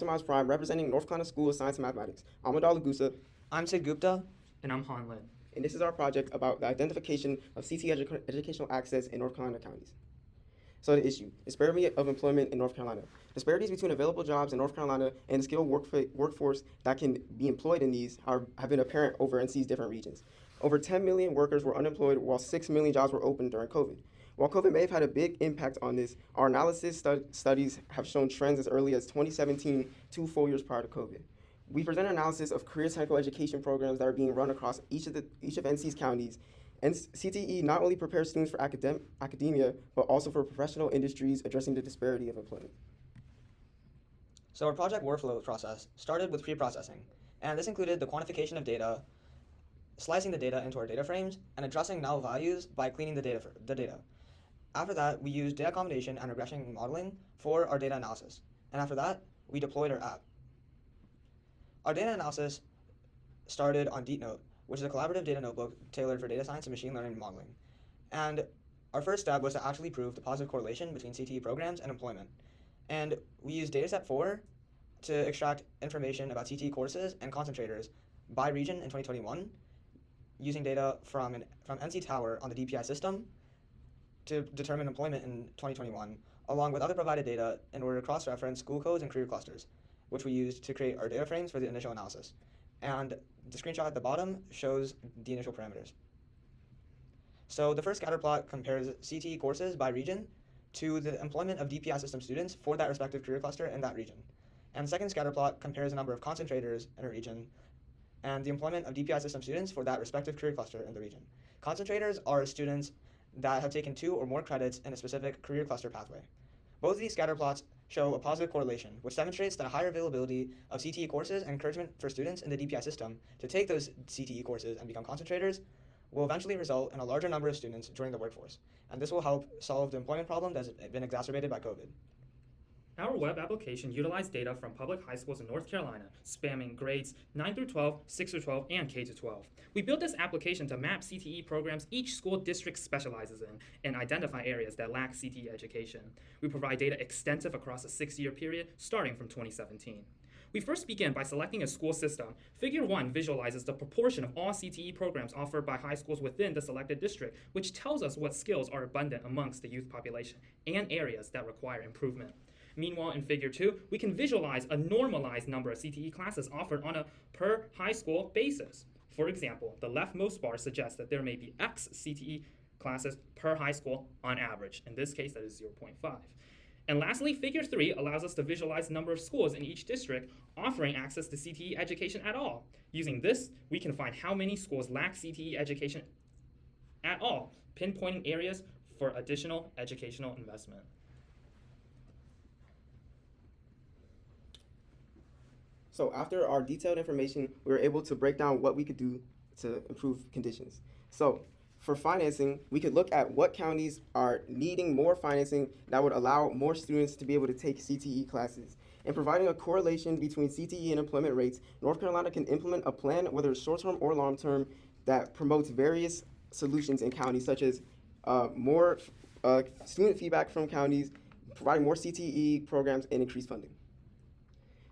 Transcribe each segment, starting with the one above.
Samaj Prime, representing North Carolina School of Science and Mathematics. I'm Adal Gusa, I'm Sid Gupta. And I'm Han Lin. and this is our project about the identification of CTE educational access in North Carolina counties. So the issue, disparity of employment in North Carolina. Disparities between available jobs in North Carolina and the skilled workforce that can be employed in these have been apparent over NC's different regions. Over 10 million workers were unemployed while 6 million jobs were open during COVID. While COVID may have had a big impact on this, our analysis studies have shown trends as early as 2017, 2 full years prior to COVID. We present an analysis of career technical education programs that are being run across each of NC's counties. And CTE not only prepares students for academia, but also for professional industries addressing the disparity of employment. So our project workflow process started with pre-processing, and this included the quantification of data, slicing the data into our data frames, and addressing null values by cleaning the data. After that, we used data combination and regression modeling for our data analysis. And after that, we deployed our app. Our data analysis started on DeepNote, which is a collaborative data notebook tailored for data science and machine learning modeling. And our first step was to actually prove the positive correlation between CTE programs and employment. And we used dataset 4 to extract information about CTE courses and concentrators by region in 2021, using data from NC Tower on the DPI system to determine employment in 2021, along with other provided data in order to cross-reference school codes and career clusters, which we used to create our data frames for the initial analysis. And the screenshot at the bottom shows the initial parameters. So the first scatter plot compares CTE courses by region to the employment of DPI system students for that respective career cluster in that region. And the second scatter plot compares the number of concentrators in a region and the employment of DPI system students for that respective career cluster in the region. Concentrators are students that have taken 2 or more credits in a specific career cluster pathway. Both of these scatter plots show a positive correlation, which demonstrates that a higher availability of CTE courses and encouragement for students in the DPI system to take those CTE courses and become concentrators will eventually result in a larger number of students joining the workforce. And this will help solve the employment problem that's been exacerbated by COVID. Our web application utilized data from public high schools in North Carolina, spanning grades 9 through 12, 6 through 12, and K to 12. We built this application to map CTE programs each school district specializes in and identify areas that lack CTE education. We provide data extensive across a 6-year period, starting from 2017. We first begin by selecting a school system. Figure 1 visualizes the proportion of all CTE programs offered by high schools within the selected district, which tells us what skills are abundant amongst the youth population and areas that require improvement. Meanwhile, in Figure 2, we can visualize a normalized number of CTE classes offered on a per high school basis. For example, the leftmost bar suggests that there may be X CTE classes per high school on average. In this case, that is 0.5. And lastly, Figure 3 allows us to visualize the number of schools in each district offering access to CTE education at all. Using this, we can find how many schools lack CTE education at all, pinpointing areas for additional educational investment. So after our detailed information, we were able to break down what we could do to improve conditions. So for financing, we could look at what counties are needing more financing that would allow more students to be able to take CTE classes. And providing a correlation between CTE and employment rates, North Carolina can implement a plan, whether it's short-term or long-term, that promotes various solutions in counties, such as more student feedback from counties, providing more CTE programs, and increased funding.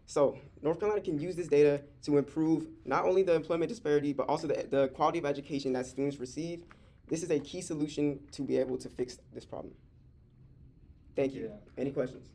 So North Carolina can use this data to improve not only the employment disparity, but also the quality of education that students receive. This is a key solution to be able to fix this problem. Thank you. Any questions?